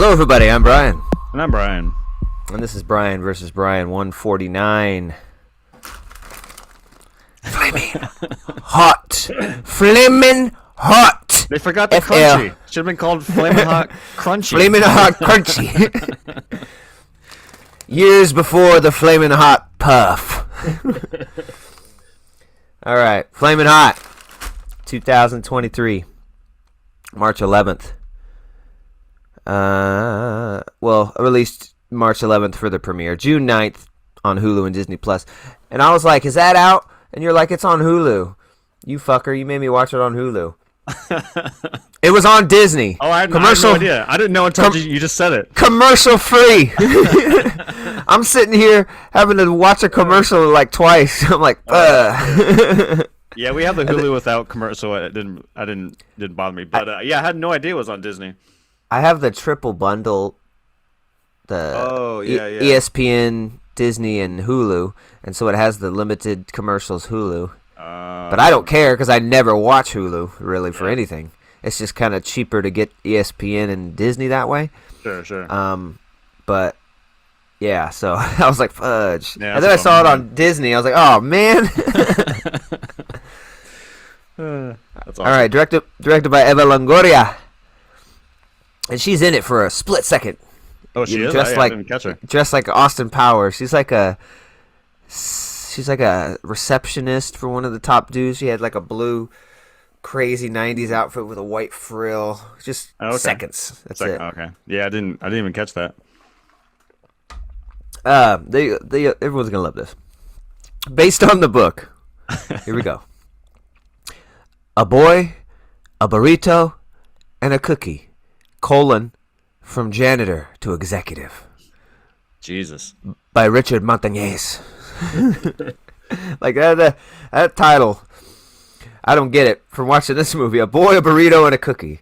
Hello, everybody. I'm Brian. And I'm Brian. And this is Brian versus Brian 149. Flaming hot. Flaming hot. They forgot the FL. crunchy. Should have been called Flamin Hot Crunchy. Flaming hot crunchy. Years before the Flaming Hot Puff. All right. Flaming Hot. 2023. March 11th. Released March 11th for the premiere. June 9th on Hulu and Disney Plus. And I was like, is that out? And you're like, it's on Hulu. You fucker, you made me watch it on Hulu. It was on Disney. Oh, I had no idea. I didn't know until you just said it. Commercial free. I'm sitting here having to watch a commercial like twice. I'm like, Yeah, we have the Hulu without commercial. It didn't bother me. But I had no idea it was on Disney. I have the triple bundle, ESPN, Disney, and Hulu, and so it has the limited commercials Hulu. But I don't care because I never watch Hulu really for anything. It's just kind of cheaper to get ESPN and Disney that way. Sure. But yeah, so I was like, fudge. Yeah, and then I saw it on Disney. I was like, oh man. That's awesome. All right, directed by Eva Longoria. And she's in it for a split second. Oh, she is? I didn't catch her. Dressed like Austin Powers. She's like a receptionist for one of the top dudes. She had like a blue, crazy 90s outfit with a white frill. Just seconds. That's it. Okay. Yeah, I didn't even catch that. Everyone's gonna love this. Based on the book. Here we go. A boy, a burrito, and a cookie. From janitor to executive. Jesus. By Richard Montañez. Like that title, I don't get it from watching this movie. A boy, a burrito, and a cookie.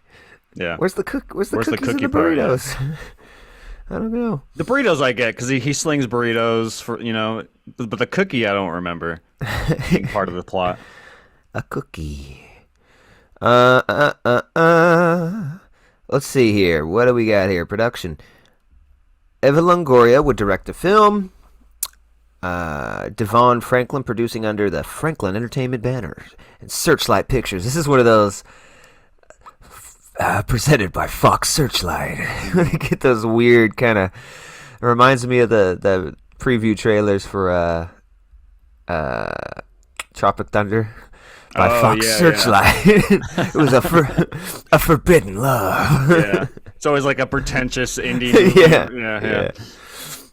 Yeah. Where's the cookies and the part, burritos? Yeah. I don't know. The burritos I get because he slings burritos for but the cookie I don't remember being part of the plot. A cookie. Let's see here. What do we got here? Production. Eva Longoria would direct the film. Devon Franklin producing under the Franklin Entertainment banner. And Searchlight Pictures. This is one of those presented by Fox Searchlight. When you get those weird kind of... It reminds me of the preview trailers for Tropic Thunder. By Fox Searchlight. It was a forbidden love. Yeah. It's always like a pretentious indie movie. Yeah.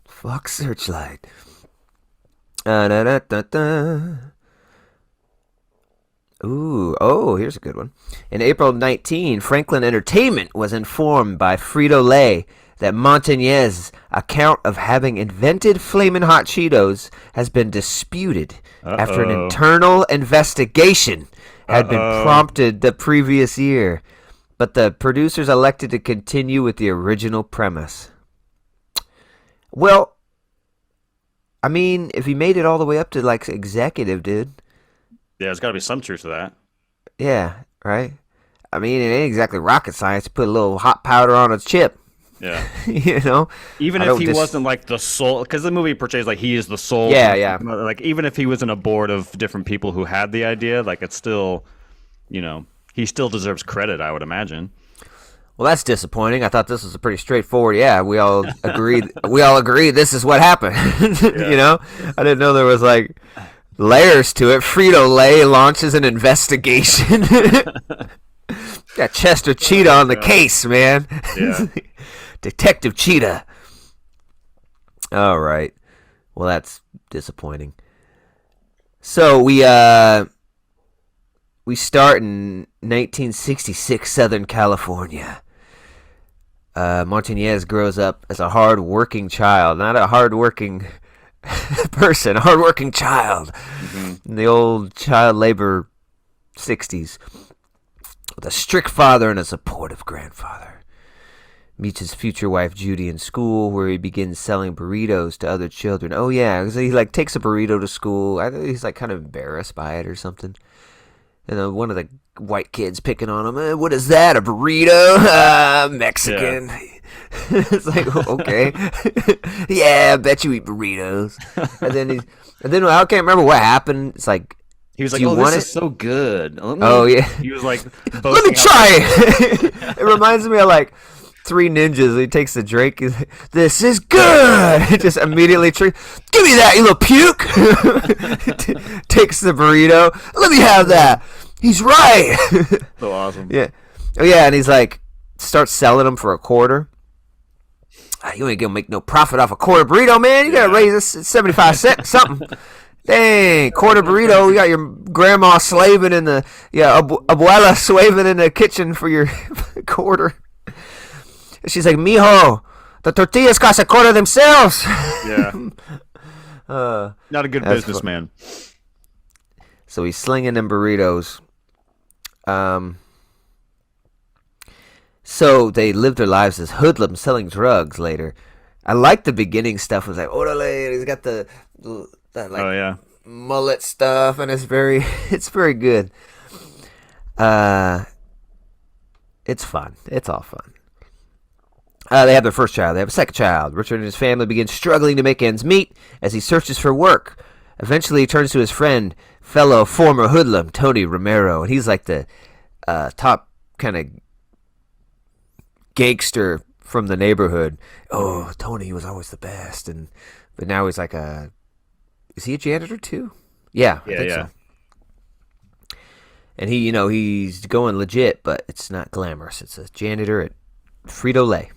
Fox Searchlight. Here's a good one. In April 19, Franklin Entertainment was informed by Frito-Lay that Montañez's account of having invented Flamin Hot Cheetos has been disputed after an internal investigation had been prompted the previous year. But the producers elected to continue with the original premise. Well, I mean, if he made it all the way up to, like, executive, dude. Yeah, there's got to be some truth to that. Yeah, right? I mean, it ain't exactly rocket science to put a little hot powder on a chip. Yeah. Even if he wasn't like the soul, because the movie portrays like he is the soul. Yeah. Like even if he was in a board of different people who had the idea, like it's still, he still deserves credit, I would imagine. Well, that's disappointing. I thought this was a pretty straightforward. Yeah, we all agreed. This is what happened. I didn't know there was like layers to it. Frito-Lay launches an investigation. Got Chester Cheetah on the case, man. Yeah. Detective Cheetah. All right. Well, that's disappointing. So we start in 1966 Southern California. Montañez grows up as a hard-working child, not a hard-working person, a hard-working child. Mm-hmm. In the old child labor 60s. With a strict father and a supportive grandfather. Meets his future wife Judy in school, where he begins selling burritos to other children. Oh yeah, because he like takes a burrito to school. I think he's like kind of embarrassed by it or something. And one of the white kids picking on him. What is that? A burrito? Mexican. Yeah. It's like, okay. Yeah, I bet you eat burritos. And then I can't remember what happened. It's like, He was like, do you "Oh, want this it? is so good." Oh, yeah. He was like, Let me try it. It reminds me of like Three Ninjas. He takes the drink. He's like, this is good. He just immediately give me that, you little puke. Takes the burrito. Let me have that. He's right. So awesome. Yeah. Oh yeah, and he's like, starts selling them for a quarter. You ain't gonna make no profit off a quarter burrito, man. You gotta raise this 75 cents, something. Dang, quarter burrito. You got your grandma slaving in the abuela slaving in the kitchen for your quarter. She's like, mijo, the tortillas cost a quarter themselves. Yeah. Not a good businessman. So he's slinging them burritos. So they live their lives as hoodlums selling drugs later. I like the beginning stuff. It was like, orale, he's got that like mullet stuff, and it's very good. It's fun. It's all fun. They have their first child. They have a second child. Richard and his family begin struggling to make ends meet as he searches for work. Eventually, he turns to his friend, fellow former hoodlum, Tony Romero, and he's like the top kind of gangster from the neighborhood. Oh, Tony was always the best, but now he's like is he a janitor too? Yeah, I think so. And he's going legit, but it's not glamorous. It's a janitor at Frito-Lay.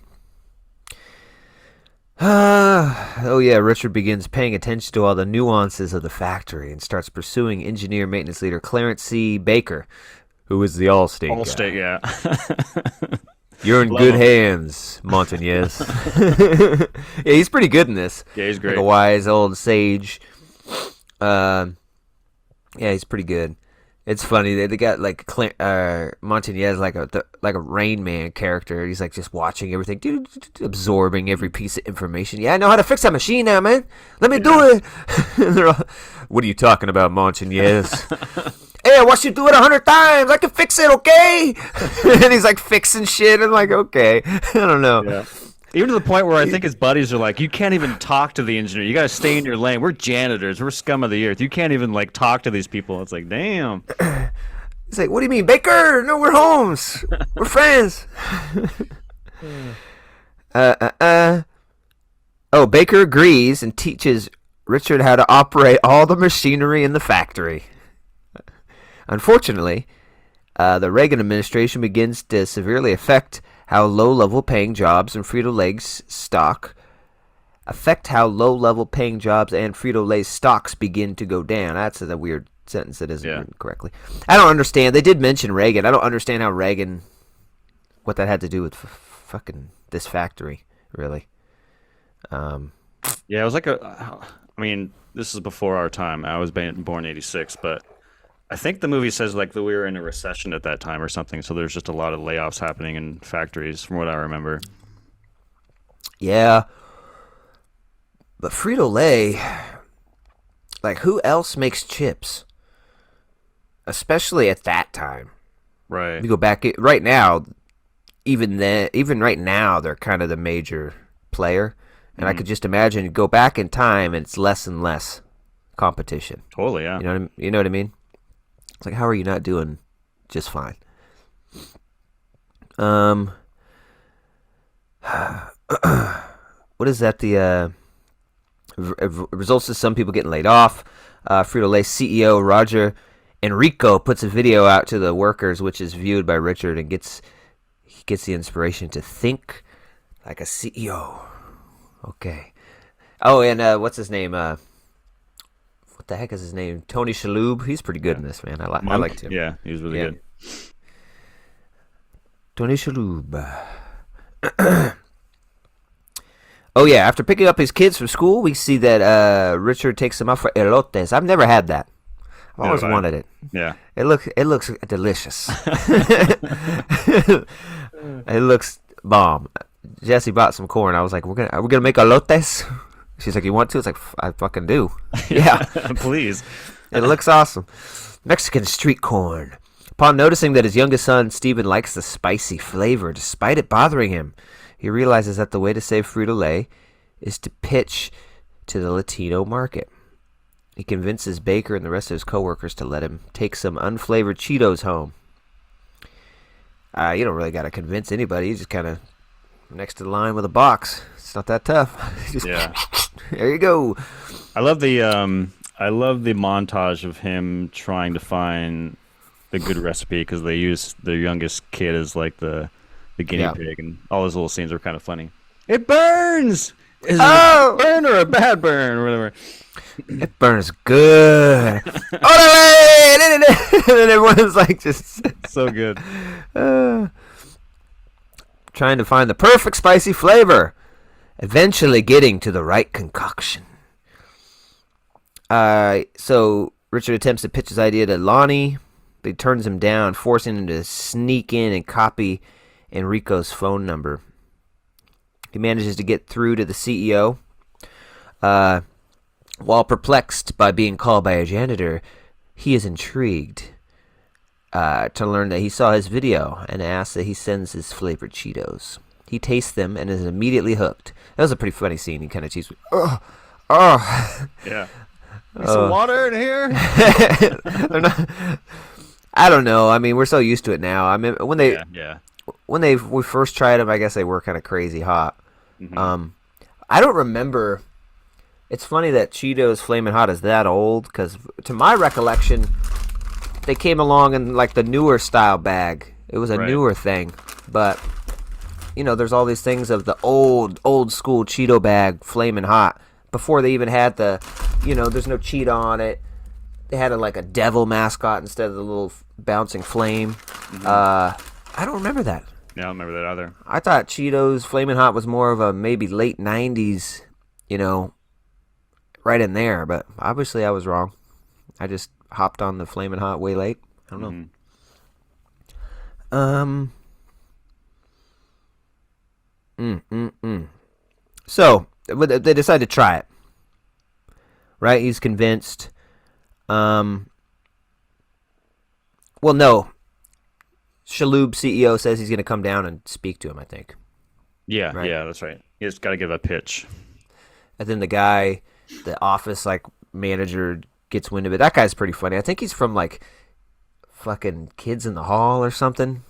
Oh yeah, Richard begins paying attention to all the nuances of the factory and starts pursuing engineer maintenance leader Clarence C. Baker, who is the Allstate guy. Allstate, yeah. You're in good hands, Montañez. Yeah, he's pretty good in this. Yeah, he's great. Like a wise old sage. Yeah, he's pretty good. It's funny they got like Montañez like a Rain Man character. He's like just watching everything, absorbing every piece of information. Yeah, I know how to fix that machine now, man. Let me do it. And they're all, what are you talking about, Montañez? Hey, I watched you do it 100 times. I can fix it, okay? And he's like fixing shit. I'm like, okay. I don't know. Yeah. Even to the point where I think his buddies are like, you can't even talk to the engineer. You got to stay in your lane. We're janitors. We're scum of the earth. You can't even like talk to these people. It's like, damn. He's like, what do you mean, Baker? No, we're homes. We're friends. Oh, Baker agrees and teaches Richard how to operate all the machinery in the factory. Unfortunately, the Reagan administration begins to severely affect how low-level paying jobs and Frito-Lay's stock stocks begin to go down. That's a weird sentence that isn't written correctly. I don't understand. They did mention Reagan. I don't understand how Reagan, what that had to do with fucking this factory, really. Yeah, it was like I mean, this is before our time. I was born in 86, but I think the movie says like that we were in a recession at that time or something, so there's just a lot of layoffs happening in factories from what I remember. Yeah. But Frito-Lay, like who else makes chips? Especially at that time. Right. You go back right now, even right now they're kind of the major player. And I could just imagine go back in time and it's less and less competition. Totally, yeah. You know what I mean? It's like, how are you not doing just fine? What is that? The results of some people getting laid off. Frito-Lay CEO Roger Enrico puts a video out to the workers, which is viewed by Richard, and he gets the inspiration to think like a CEO. Okay. Oh, and what's his name? What the heck is his name? Tony Shalhoub. He's pretty good in this, man. I liked him. Yeah, he was really good. Tony Shalhoub. Oh, yeah. After picking up his kids from school, we see that Richard takes them out for elotes. I've never had that. I've always wanted it. Yeah. It looks delicious. It looks bomb. Jesse bought some corn. I was like, are we gonna make elotes? She's like, you want to? It's like, I fucking do. Yeah. Please. It looks awesome. Mexican street corn. Upon noticing that his youngest son, Stephen, likes the spicy flavor, despite it bothering him, he realizes that the way to save Frito-Lay is to pitch to the Latino market. He convinces Baker and the rest of his coworkers to let him take some unflavored Cheetos home. You don't really got to convince anybody. You just kind of next to the line with a box. It's not that tough. Just, Yeah. There you go. I love the montage of him trying to find the good recipe because they use their youngest kid as like the guinea pig, and all those little scenes are kind of funny. It burns. Is it a burn or a bad burn or whatever? It burns good. And then everyone's like just so good. Trying to find the perfect spicy flavor. Eventually getting to the right concoction. So Richard attempts to pitch his idea to Lonnie, but he turns him down, forcing him to sneak in and copy Enrico's phone number. He manages to get through to the CEO. While perplexed by being called by a janitor, he is intrigued to learn that he saw his video and asks that he sends his flavored Cheetos. He tastes them and is immediately hooked. That was a pretty funny scene. He kind of cheats. Yeah. Some water in here? They're not, I don't know. I mean, we're so used to it now. I mean, when we first tried them, I guess they were kind of crazy hot. Mm-hmm. I don't remember. It's funny that Cheetos Flamin' Hot is that old, because to my recollection, they came along in like the newer style bag. It was a newer thing, but you know, there's all these things of the old school Cheeto bag Flamin' Hot before they even had the, you know, there's no Cheeto on it. They had like a devil mascot instead of the little bouncing flame. Mm-hmm. I don't remember that. Yeah, I don't remember that either. I thought Cheetos Flamin' Hot was more of a maybe late 90s, you know, right in there, but obviously I was wrong. I just hopped on the Flamin' Hot way late. I don't know. So they decide to try it. Right? He's convinced. Well, no. Shaloub CEO says he's going to come down and speak to him, I think. Yeah, right? Yeah, that's right. You just got to give a pitch. And then the guy, the office like manager, gets wind of it. That guy's pretty funny. I think he's from like fucking Kids in the Hall or something.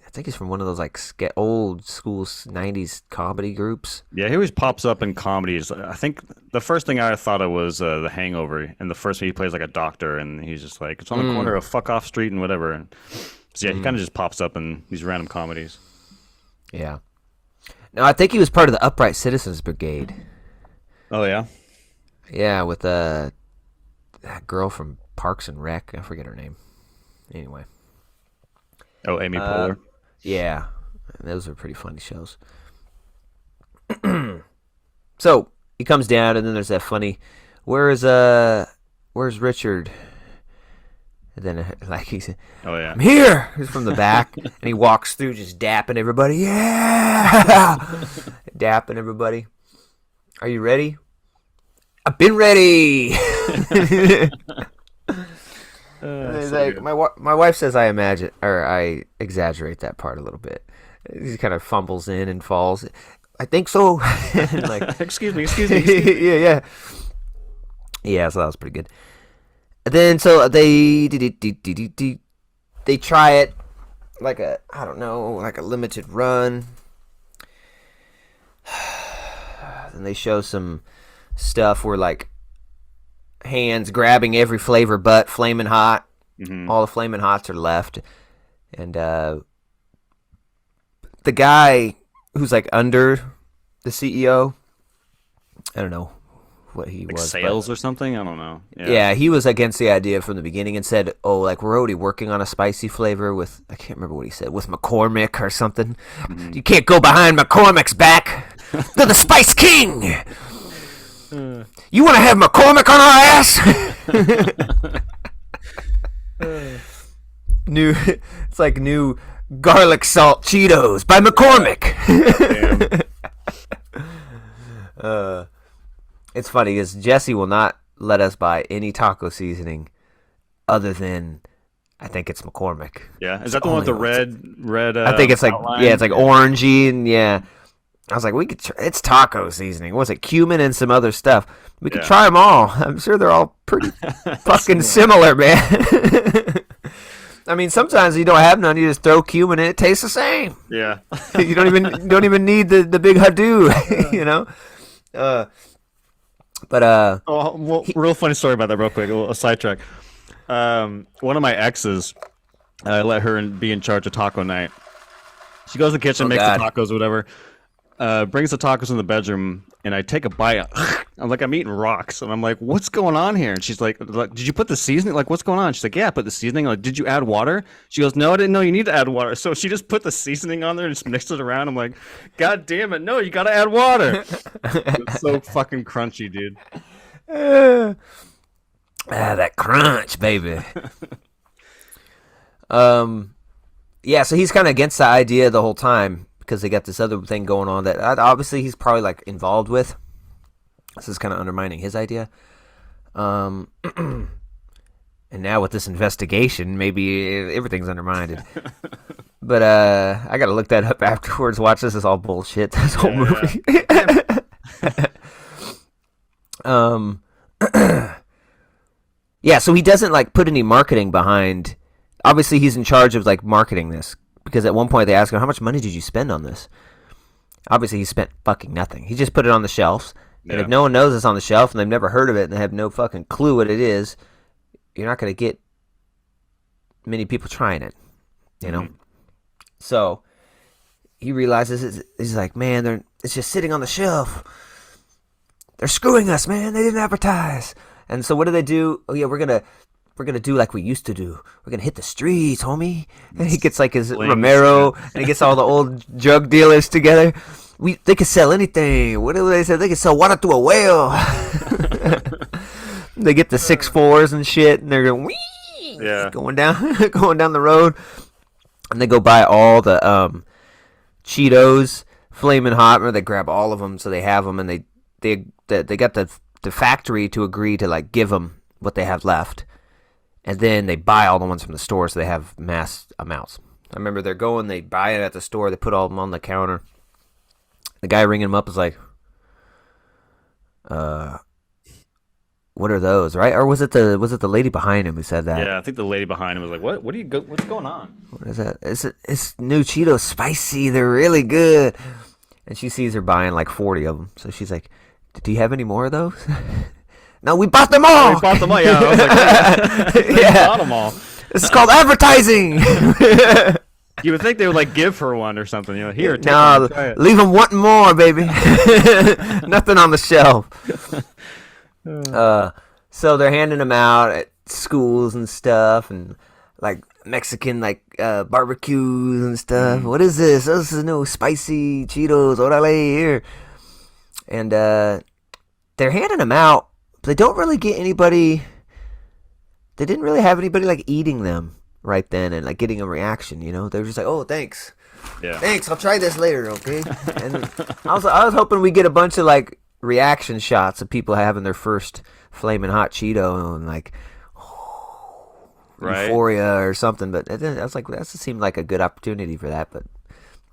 I think he's from one of those like old school 90s comedy groups. Yeah, he always pops up in comedies. I think the first thing I thought of was The Hangover. And the first one he plays like a doctor, and he's just like, it's on the corner of Fuck Off Street and whatever. And so yeah, he kind of just pops up in these random comedies. Yeah. No, I think he was part of the Upright Citizens Brigade. Oh, yeah? Yeah, with that girl from Parks and Rec. I forget her name. Anyway. Oh, Amy Poehler. Yeah, those are pretty funny shows. So he comes down, and then there's that funny, where's Richard? And then like he said, "Oh yeah, I'm here." He's from the back, and he walks through, just dapping everybody. Yeah, dapping everybody. Are you ready? I've been ready. He's so like, my wife says I exaggerate that part a little bit. He kind of fumbles in and falls. I think so. Like, excuse me. Yeah. So that was pretty good. And then so they try it like a limited run. And they show some stuff where like hands grabbing every flavor but Flamin' Hot. Mm-hmm. All the Flamin' Hots are left. And the guy who's like under the CEO, I don't know what he was. Sales or something? I don't know. Yeah, he was against the idea from the beginning and said, we're already working on a spicy flavor with, I can't remember what he said, with McCormick or something. Mm-hmm. You can't go behind McCormick's back. They're the Spice King. You want to have McCormick on our ass? It's like new garlic salt Cheetos by McCormick. It's funny because Jesse will not let us buy any taco seasoning other than, I think it's McCormick. Yeah, is that the one with the red? I think it's like outline? Yeah, it's like orangey and yeah. I was like, we could. It's taco seasoning. Was it cumin and some other stuff? We could Yeah. try them all. I'm sure they're all pretty fucking similar, man. I mean, sometimes you don't have none. You just throw cumin in. It tastes the same. Yeah. You don't even need the big hadoo. You know. Oh, well, real funny story about that, real quick. A sidetrack. One of my exes, I let her be in charge of taco night. She goes to the kitchen, makes the tacos or whatever. Brings the tacos in the bedroom, and I take a bite. I'm like, I'm eating rocks, and I'm like, what's going on here? And she's like, did you put the seasoning? Like, what's going on? She's like, yeah, I put the seasoning. Like, did you add water? She goes, no, I didn't know you need to add water. So she just put the seasoning on there and just mixed it around. I'm like, God damn it, no, you gotta add water. It's so fucking crunchy, dude. That crunch, baby. Yeah, so he's kind of against the idea the whole time because they got this other thing going on that obviously he's probably like involved with. This is kind of undermining his idea. And now with this investigation, maybe everything's undermined. But I got to look that up afterwards. Watch this is all bullshit. This whole movie. Yeah, so he doesn't like put any marketing behind. Obviously, he's in charge of like marketing this because at one point they ask him, "How much money did you spend on this?" Obviously, he spent fucking nothing. He just put it on the shelves, and if no one knows it's on the shelf and they've never heard of it and they have no fucking clue what it is, you're not gonna get many people trying it, you know. So he realizes he's like, "Man, it's just sitting on the shelf. They're screwing us, man. They didn't advertise." And so what do they do? Oh yeah, we're gonna do like we used to do. We're gonna hit the streets, homie. And he gets like his Romero, and he gets all the old drug dealers together. They could sell anything. What do they say? They could sell water to a whale. They get the 6.4s and shit, and they're going going down the road, and they go buy all the Cheetos, Flamin Hot, or they grab all of them, so they have them, and they got the factory to agree to like give them what they have left. And then they buy all the ones from the store so they have mass amounts. I remember they buy it at the store, they put all of them on the counter. The guy ringing them up is like, what are those, right? Or was it the lady behind him who said that? Yeah, I think the lady behind him was like, "What? What's going on?" What is that? It's new Cheetos, spicy. They're really good. And she sees her buying like 40 of them, so she's like, "Do you have any more of those?" No, we bought them all. We bought them all. Yeah, I was like, yeah, bought them all. This is called advertising. You would think they would like give her one or something. You know, here, take no, one, try it. Leave them wanting more, baby. Nothing on the shelf. So they're handing them out at schools and stuff, and like Mexican like barbecues and stuff. What is this? Oh, this is new spicy Cheetos. Orale here. And they're handing them out. They don't really get anybody. They didn't really have anybody like eating them right then and like getting a reaction. You know, they were just like, "Oh, thanks, thanks. I'll try this later, okay." And I was hoping we get a bunch of like reaction shots of people having their first Flamin' Hot Cheeto and like euphoria or something. But I was like, that seemed like a good opportunity for that. But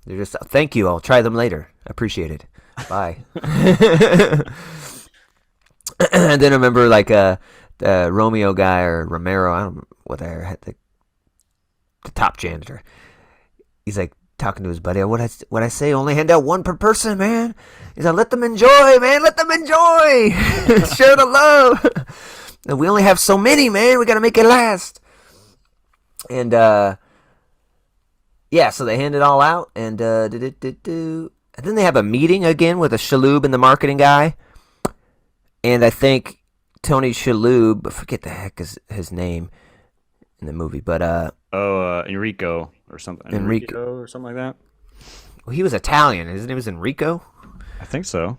they're just, "Thank you. I'll try them later. Appreciate it. Bye." And then I remember like the Romeo guy or Romero, I don't know what they had, the top janitor. He's like talking to his buddy. What I say? Only hand out one per person, man. He's like, let them enjoy, man. Let them enjoy. Share the love. And we only have so many, man. We gotta make it last. And yeah, so they hand it all out, and and then they have a meeting again with a Shalhoub and the marketing guy. And I think Tony Shalhoub, I forget the heck is his name in the movie, but Enrico or something. Enrico or something like that. Well, he was Italian. His name was Enrico. I think so.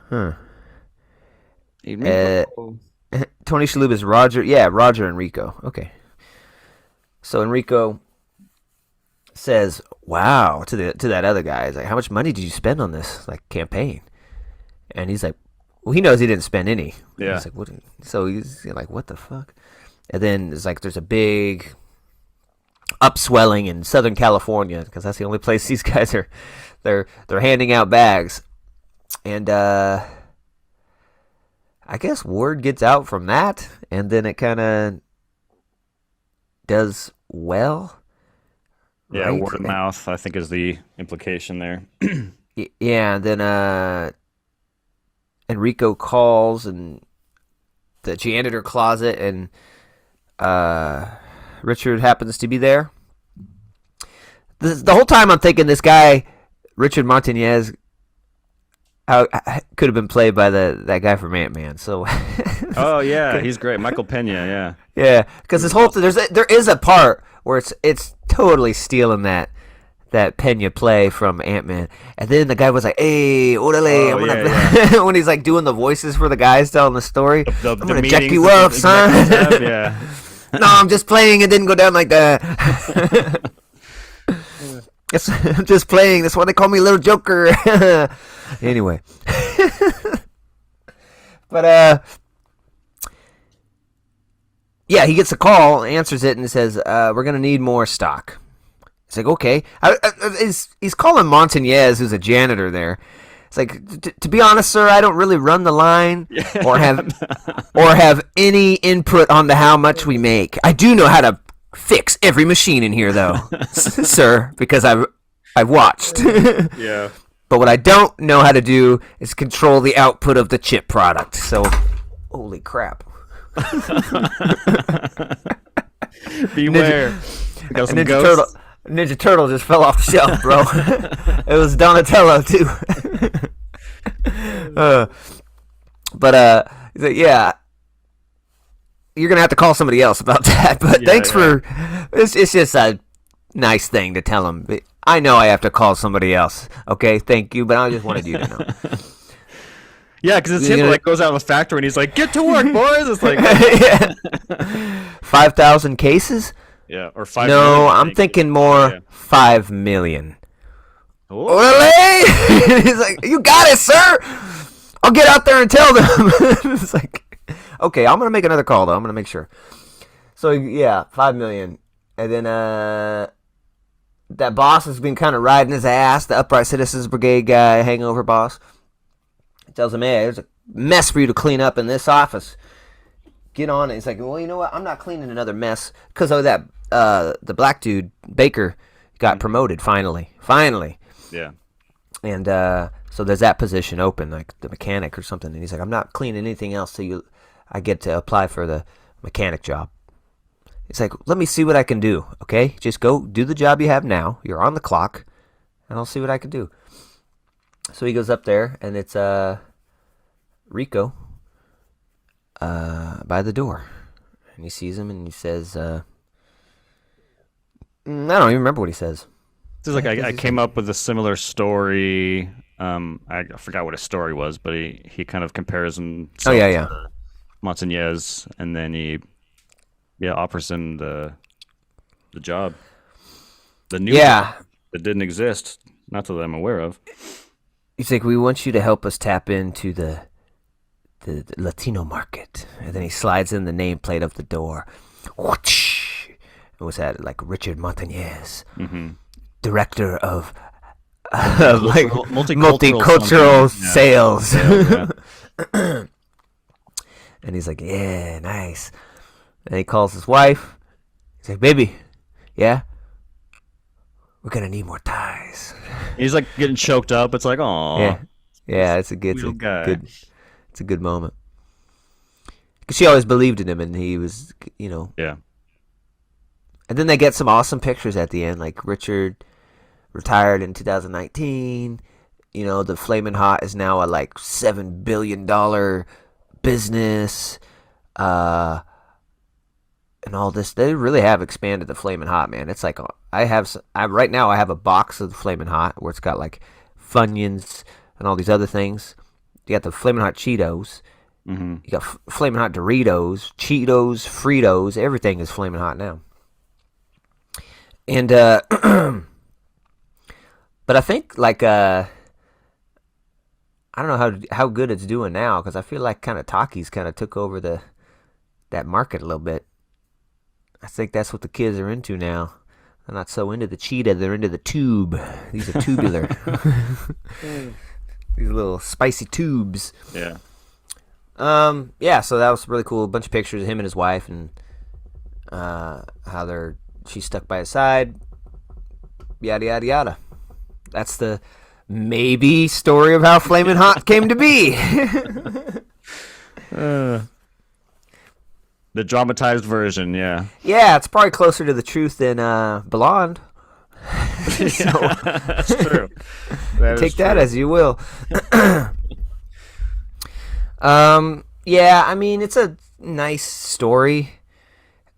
Huh. Enrico. Tony Shalhoub is Roger. Yeah, Roger Enrico. Okay. So Enrico says, "Wow," to that other guy. He's like, "How much money did you spend on this like campaign?" And he's like, well, he knows he didn't spend any. Yeah. He's like, what? So he's like, what the fuck? And then it's like there's a big upswelling in Southern California because that's the only place these guys are they're handing out bags, and I guess word gets out from that, and then it kind of does well. Yeah, Right? word of mouth, I think, is the implication there. Yeah, and then Enrico calls and the janitor closet, and Richard happens to be there. The whole time I'm thinking this guy, Richard Montañez, could have been played by that guy from Ant-Man. So. Oh yeah, he's great, Michael Pena. Yeah. Yeah, because this whole there is a part where it's totally stealing that Pena play from Ant-Man, and then the guy was like, "Hey, orale!" Oh, yeah. When he's like doing the voices for the guys telling the story. I'm gonna check meetings you that up, the son. executives have, yeah. No, I'm just playing. It didn't go down like that. I'm just playing. That's why they call me Little Joker. Anyway, but yeah, he gets a call, answers it, and says, "We're gonna need more stock." It's like, okay. He's calling Montañez, who's a janitor there. It's like, to be honest, sir, I don't really run the line or have any input on how much we make. I do know how to fix every machine in here, though, sir, because I've watched. Yeah. But what I don't know how to do is control the output of the chip product. So, holy crap. Beware. Got some Ninja Turtle just fell off the shelf, bro. It was Donatello too. He's like, yeah, you're gonna have to call somebody else about that. But thanks for it's just a nice thing to tell him. I know I have to call somebody else. Okay, thank you, but I just wanted you to know. Yeah, because it's him like goes out of the factory and he's like, "Get to work, boys!" It's like 5,000 cases. Yeah, or 5 No, million, I'm thinking more 5 million. Oh. He's like, you got it, sir. I'll get out there and tell them. It's like, okay, I'm gonna make another call though. I'm gonna make sure. So yeah, 5 million, and then that boss has been kind of riding his ass. The Upright Citizens Brigade guy, hangover boss, tells him, "Hey, there's a mess for you to clean up in this office. Get on it." He's like, "Well, you know what? I'm not cleaning another mess because of that." The black dude Baker got promoted finally. Yeah. And so there's that position open, like the mechanic or something. And he's like, "I'm not cleaning anything else till I get to apply for the mechanic job." He's like, "Let me see what I can do. Okay, just go do the job you have now. You're on the clock, and I'll see what I can do." So he goes up there, and it's Rico by the door, and he sees him, and he says, I don't even remember what he says. This is like I came up with a similar story. I forgot what his story was, but he kind of compares himself to Montañez, and then he offers him the job, the new job that didn't exist, not that I'm aware of. He's like, "We want you to help us tap into the Latino market," and then he slides in the nameplate of the door. Whoosh! It was that like Richard Montañez, director of multicultural sales. Yeah. And he's like, "Yeah, nice." And he calls his wife. He's like, "Baby, yeah, we're gonna need more ties." He's like getting choked up. It's like, "Aw." Yeah, it's a good moment. Because she always believed in him, and he was, Yeah. And then they get some awesome pictures at the end, like Richard retired in 2019. The Flamin Hot is now a like $7 billion business, and all this. They really have expanded the Flamin Hot, man. It's like right now I have a box of the Flamin Hot where it's got like Funyuns and all these other things. You got the Flamin Hot Cheetos. You got Flamin Hot Doritos, Cheetos, Fritos. Everything is Flamin Hot now. And but I think like I don't know how good it's doing now, because I feel like kind of Takis kind of took over that market a little bit. I think that's what the kids are into now. They're not so into the cheetah. They're into the tube. These are tubular. These little spicy tubes. Yeah. Yeah, so that was really cool. A bunch of pictures of him and his wife, and how she's stuck by his side. Yada yada yada. That's the maybe story of how Flamin' Hot came to be. The dramatized version, yeah. Yeah, it's probably closer to the truth than Blonde. So, that's true. Take that as you will. Yeah, I mean, it's a nice story.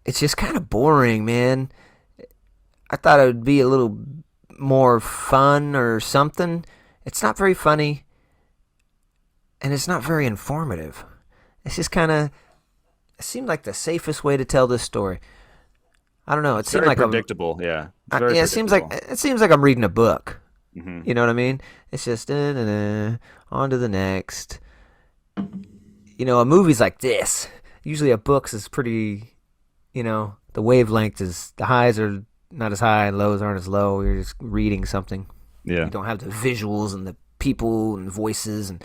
It's just kind of boring, man. I thought it would be a little more fun or something. It's not very funny, and it's not very informative. It's just kind of... It seemed like the safest way to tell this story. I don't know. It seemed very like predictable. Yeah. It seems like I'm reading a book. Mm-hmm. You know what I mean? It's just on to the next. You know, a movie's like this. Usually a book's is pretty, you know, the wavelength is, the highs are not as high and lows aren't as low. You're just reading something. Yeah. You don't have the visuals and the people and voices and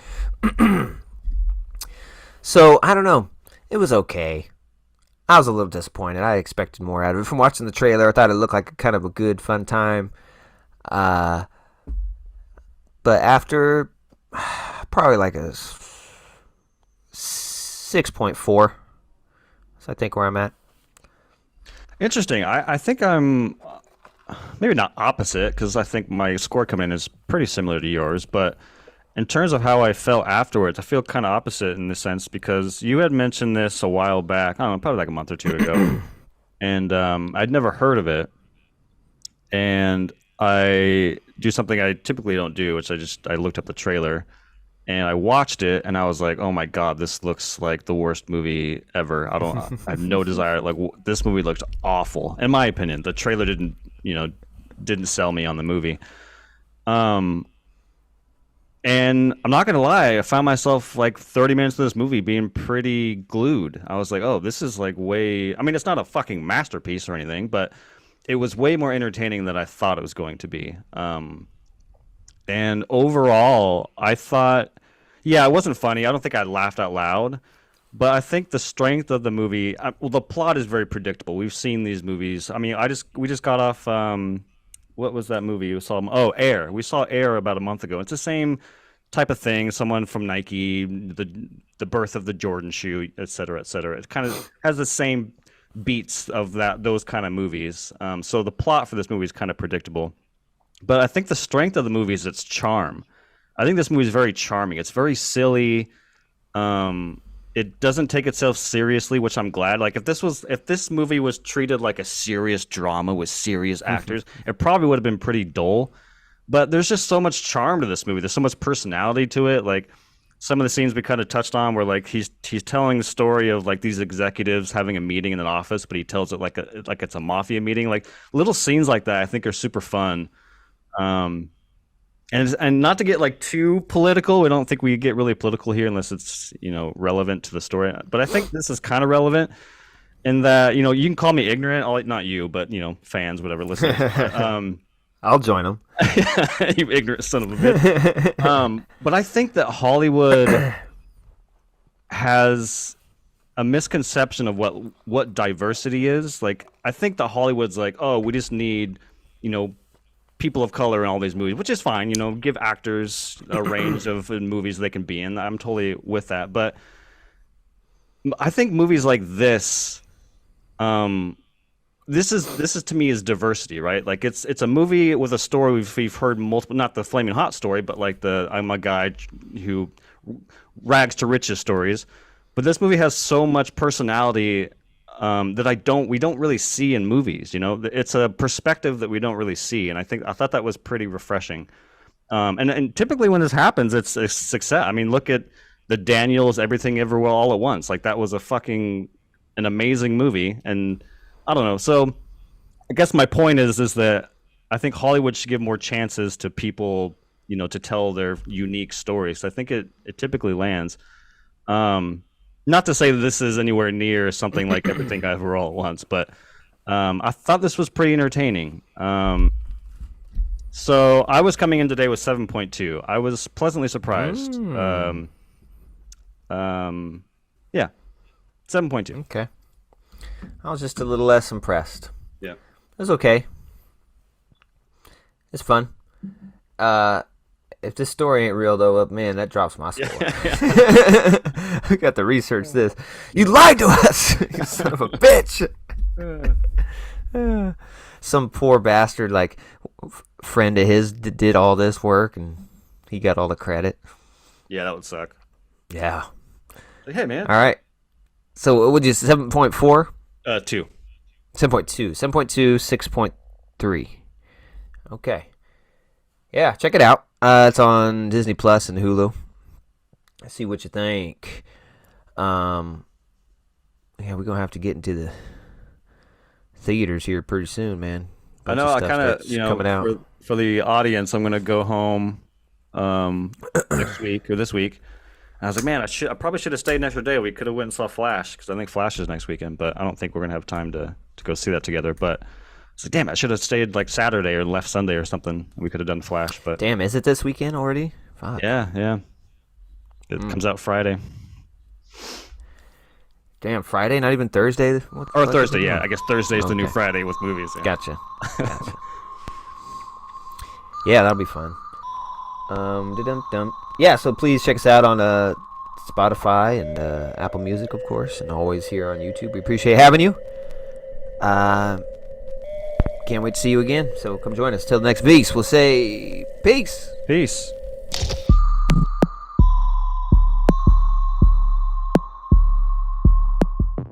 so I don't know. It was okay. I was a little disappointed. I expected more out of it. From watching the trailer, I thought it looked like kind of a good, fun time. But after, probably like a 6.4. So I think where I'm at. Interesting. I think I'm maybe not opposite, because I think my score coming in is pretty similar to yours, but in terms of how I felt afterwards, I feel kind of opposite in the sense, because you had mentioned this a while back, I don't know, probably like a month or two ago, and I'd never heard of it, and I do something I typically don't do, which I looked up the trailer, and I watched it, and I was like, oh my god, this looks like the worst movie ever. I have no desire, like, this movie looked awful, in my opinion. The trailer didn't sell me on the movie. And I'm not going to lie, I found myself like 30 minutes of this movie being pretty glued. I was like, oh, this is like way... I mean, it's not a fucking masterpiece or anything, but it was way more entertaining than I thought it was going to be. And overall, I thought... Yeah, it wasn't funny. I don't think I laughed out loud. But I think the strength of the movie... well, the plot is very predictable. We've seen these movies. I mean, we just got off... what was that movie? We saw Air. We saw Air about a month ago. It's the same type of thing. Someone from Nike, the birth of the Jordan shoe, et cetera, et cetera. It kind of has the same beats of those kind of movies. So the plot for this movie is kind of predictable. But I think the strength of the movie is its charm. I think this movie is very charming. It's very silly. It doesn't take itself seriously, which I'm glad. Like if this movie was treated like a serious drama with serious actors, it probably would have been pretty dull. But there's just so much charm to this movie. There's so much personality to it. Like some of the scenes we kind of touched on where like he's telling the story of like these executives having a meeting in an office, but he tells it like it's a mafia meeting. Like little scenes like that I think are super fun. And not to get like too political, we don't think we get really political here unless it's, relevant to the story. But I think this is kind of relevant in that, you can call me ignorant, not you, but, fans, whatever, listeners. I'll join them. You ignorant son of a bitch. But I think that Hollywood has a misconception of what diversity is. Like, I think that Hollywood's like, oh, we just need, people of color in all these movies, which is fine. Give actors a range of movies they can be in. I'm totally with that. But I think movies like this, this is to me is diversity, right? Like it's a movie with a story we've heard multiple, not the Flamin' Hot story, but like the I'm a guy who rags to riches stories. But this movie has so much personality that we don't really see in movies. It's a perspective that we don't really see, and I thought that was pretty refreshing. And typically when this happens, it's a success. I mean, look at the Daniels Everything Everywhere All at Once. Like that was an amazing movie, and I don't know. So I guess my point is that I think Hollywood should give more chances to people, to tell their unique stories. I think it typically lands. Not to say that this is anywhere near something like Everything Everywhere All at Once, but I thought this was pretty entertaining. So I was coming in today with 7.2. I was pleasantly surprised. Yeah, 7.2. Okay. I was just a little less impressed. Yeah. It was okay. It's fun. If this story ain't real, though, man, that drops my score. We got to research this. You lied to us, you son of a bitch. Some poor bastard, like, friend of his did all this work, and he got all the credit. Yeah, that would suck. Yeah. Like, hey, man. All right. So, what would you 7.4? 2. 7.2. 7.2, 6.3. Okay. Yeah, check it out. It's on Disney Plus and Hulu. See what you think. Yeah, we're gonna have to get into the theaters here pretty soon, man. I know. I kind of, coming out. For the audience, I'm gonna go home next week or this week. And I was like, man, I probably should have stayed an extra day. We could have went and saw Flash because I think Flash is next weekend, but I don't think we're gonna have time to go see that together. But it's like, damn, I should have stayed like Saturday or left Sunday or something. We could have done Flash, but damn, is it this weekend already? Fuck. Yeah. It comes out Friday. Damn, Friday, not even Thursday? Or Thursday, yeah. I guess Thursday's the new Friday with movies. Yeah. Gotcha. Yeah, that'll be fun. Yeah, so please check us out on Spotify and Apple Music, of course, and always here on YouTube. We appreciate having you. Can't wait to see you again, so come join us. Till the next week, we'll say peace. Peace.